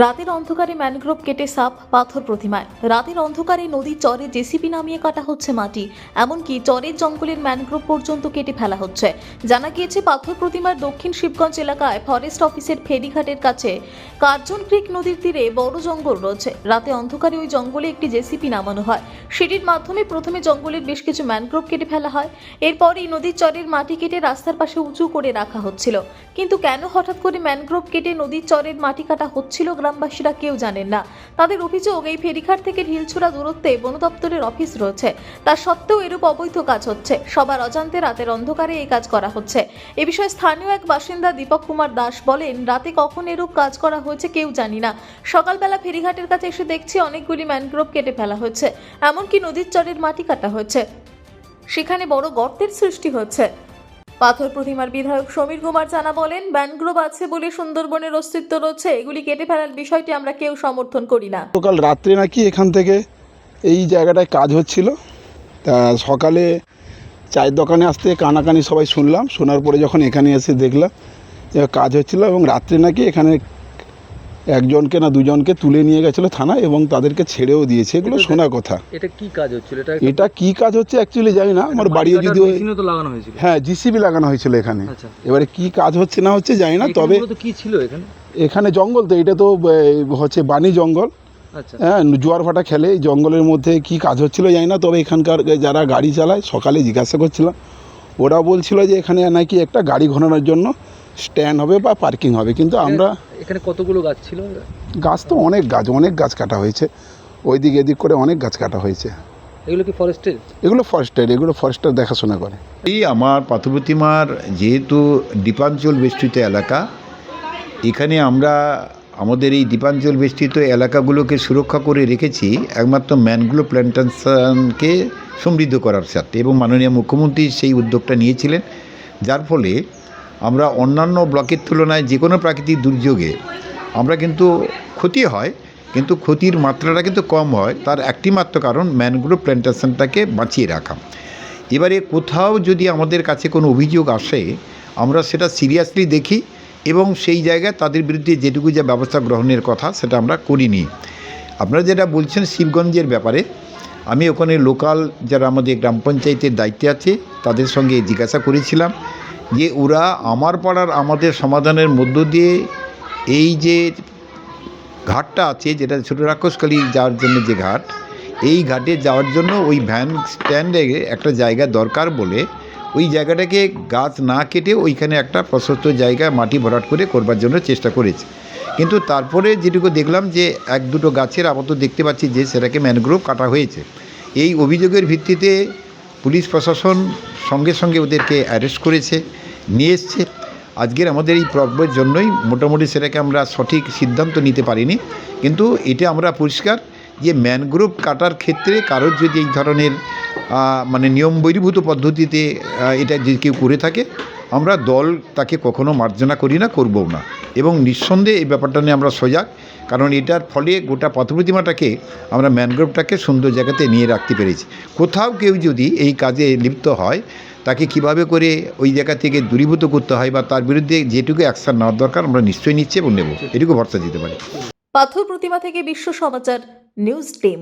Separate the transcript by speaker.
Speaker 1: রাতের অন্ধকারে ম্যানগ্রোভ কেটে সাপ পাথর প্রতিমায়। রাতের অন্ধকারে নদীর চরে জেসিপি নামিয়ে কাটা হচ্ছে মাটি, এমনকি চরের জঙ্গলের ম্যানগ্রোভ পর্যন্ত কেটে ফেলা হচ্ছে। জানা গিয়েছে পাথর প্রতিমার দক্ষিণ শিবগঞ্জ এলাকায় ফরেস্ট অফিসের ফেরিঘাটের কাছে কার্জন ক্রিক নদীর তীরে বড় জঙ্গল রয়েছে। রাতে অন্ধকারে ওই জঙ্গলে একটি জেসিপি নামানো হয়। সেটির মাধ্যমে প্রথমে জঙ্গলের বেশ কিছু ম্যানগ্রোভ কেটে ফেলা হয়। এরপরই নদীর চরের মাটি কেটে রাস্তার পাশে উঁচু করে রাখা হচ্ছিল। কিন্তু কেন হঠাৎ করে ম্যানগ্রোভ কেটে নদীর চরের মাটি কাটা হচ্ছিল গ্রামবাসীরা কেউ জানেন না। তাদের অভিযোগ, এই ফেরিঘাট থেকে ঢিলছড়া দূরত্বে বন দপ্তরের অফিস রয়েছে, তা সত্ত্বেও এরূপ অবৈধ কাজ হচ্ছে। সবার অজান্তে রাতের অন্ধকারে এই কাজ করা হচ্ছে। এ বিষয়ে স্থানীয় এক বাসিন্দা দীপক কুমার দাস বলেন, রাতে কখন এরূপ কাজ করা হয়েছে কেউ জানি না। সকালবেলা ফেরিঘাটের কাছে এসে দেখছি অনেকগুলি ম্যানগ্রোভ কেটে ফেলা হয়েছে, এমনকি নদীর চরের মাটি কাটা হয়েছে, সেখানে বড় গর্তের সৃষ্টি হচ্ছে। পাথর প্রতিমার বিধায়ক সমীর কুমার জানা বলেন, ম্যানগ্রোভ আছে বলে সুন্দরবনের অস্তিত্ব রয়েছে, এগুলি কেটে ফেলার বিষয়টি আমরা কেউ সমর্থন করি না।
Speaker 2: গতকাল রাত্রে নাকি এখান থেকে এই জায়গাটায় কাজ হচ্ছিল। তা সকালে চায়ের দোকানে আসতে কানাকানি সবাই শুনলাম, শোনার পরে যখন এখানে এসে দেখলাম যে কাজ হচ্ছিল, এবং রাত্রে নাকি এখানে একজনকে না দুজনকে তুলে নিয়ে গেছিলো থানা এবং তাদেরকে ছেড়েও দিয়েছে, এগুলো শোনা কথা।
Speaker 3: এটা কি কাজ হচ্ছিল?
Speaker 2: এটা কি কাজ হচ্ছে অ্যাকচুয়ালি জানি না। আমার বাড়িও যদি
Speaker 3: তো লাগানো হয়েছিল।
Speaker 2: হ্যাঁ, জিসিবি লাগানো হয়েছিল এখানে।
Speaker 3: আচ্ছা।
Speaker 2: এবারে কি কাজ হচ্ছে না হচ্ছে জানি না। তবে
Speaker 3: কি ছিল এখানে?
Speaker 2: এখানে জঙ্গল তো, এটা তো হচ্ছে বানি জঙ্গল।
Speaker 3: আচ্ছা।
Speaker 2: হ্যাঁ, জোয়ার ভাটা খেলে এই জঙ্গলের মধ্যে কি কাজ হচ্ছিল জানি না। তবে এখানকার যারা গাড়ি চালায় সকালে জিজ্ঞাসা করছিলাম, ওরা বলছিল যে এখানে নাকি একটা গাড়ি ঘোরানোর জন্য স্ট্যান্ড হবে বা পার্কিং হবে। কিন্তু আমরা
Speaker 3: এখানে কতগুলো গাছ ছিল?
Speaker 2: গাছ তো অনেক গাছ কাটা হয়েছে, ওইদিক এদিক করে অনেক গাছ কাটা হয়েছে।
Speaker 3: এগুলো কি ফরেস্টের?
Speaker 2: এগুলো ফরেস্টার দেখাশোনা করে।
Speaker 4: এই আমার পাথর প্রতিমার যেহেতু দ্বীপাঞ্চল বেষ্টিত এলাকা, এখানে আমরা আমাদের এই দ্বীপাঞ্চল বেষ্টিত এলাকাগুলোকে সুরক্ষা করে রেখেছি একমাত্র ম্যানগ্রোভ প্ল্যান্টেশনকে সমৃদ্ধ করার সাথে, এবং মাননীয় মুখ্যমন্ত্রী সেই উদ্যোগটা নিয়েছিলেন। যার ফলে আমরা অন্যান্য ব্লকের তুলনায় যে কোনো প্রাকৃতিক দুর্যোগে আমরা কিন্তু ক্ষতি হয়, কিন্তু ক্ষতির মাত্রাটা কিন্তু কম হয়। তার একটি মাত্র কারণ ম্যানগ্রোভ প্ল্যান্টেশনটাকে বাঁচিয়ে রাখা। এবারে কোথাও যদি আমাদের কাছে কোনো অভিযোগ আসে, আমরা সেটা সিরিয়াসলি দেখি এবং সেই জায়গায় তাদের বিরুদ্ধে যেটুকু যা ব্যবস্থা গ্রহণের কথা সেটা আমরা করিনি। আপনারা যেটা বলছেন শিবগঞ্জের ব্যাপারে, আমি ওখানে লোকাল যারা আমাদের গ্রাম পঞ্চায়েতের দায়িত্বে আছে তাদের সঙ্গে জিজ্ঞাসা করেছিলাম যে ওরা আমার পাড়ার আমাদের সমাধানের মধ্য দিয়ে এই যে ঘাটটা আছে, যেটা ছোটো রাক্ষসকালী যাওয়ার জন্য যে ঘাট, এই ঘাটে যাওয়ার জন্য ওই ভ্যান স্ট্যান্ডে একটা জায়গা দরকার বলে ওই জায়গাটাকে গাছ না কেটে ওইখানে একটা প্রশস্ত জায়গায় মাটি ভরাট করে করবার জন্য চেষ্টা করেছে। কিন্তু তারপরে যেটুকু দেখলাম যে এক দুটো গাছের আপাতত দেখতে পাচ্ছি যে সেটাকে ম্যানগ্রোভ কাটা হয়েছে। এই অভিযোগের ভিত্তিতে পুলিশ প্রশাসন সঙ্গে সঙ্গে ওদেরকে অ্যারেস্ট করেছে, নিয়ে এসছে। আজকের আমাদের এই প্রবলেমের জন্যই মোটামুটি সেটাকে আমরা সঠিক সিদ্ধান্ত নিতে পারিনি, কিন্তু এটা আমরা পরিষ্কার যে ম্যানগ্রোভ কাটার ক্ষেত্রে কারোর যদি এই ধরনের মানে নিয়ম বহির্ভূত পদ্ধতিতে এটা যদি কেউ করে থাকে, আমরা দল তাকে কখনো মার্জনা করি না, করবও না। এবং নিঃসন্দেহে এই ব্যাপারটা নিয়ে আমরা সজাগ, কারণ এটার ফলে গোটা পাথর প্রতিমাটাকে আমরা ম্যানগ্রোভটাকে সুন্দর জায়গাতে নিয়ে রাখতে পেরেছি। কোথাও কেউ যদি এই কাজে লিপ্ত হয়, তাকে কিভাবে করে ওই জায়গা থেকে দূরীভূত করতে হয় বা তার বিরুদ্ধে যেটুকু অ্যাকশন নেওয়ার দরকার আমরা নিশ্চয়ই নিচ্ছি এবং নেব, এটুকু ভরসা দিতে পারি।
Speaker 1: পাথর প্রতিমা থেকে বিশ্ব সমাচার নিউজ টিম।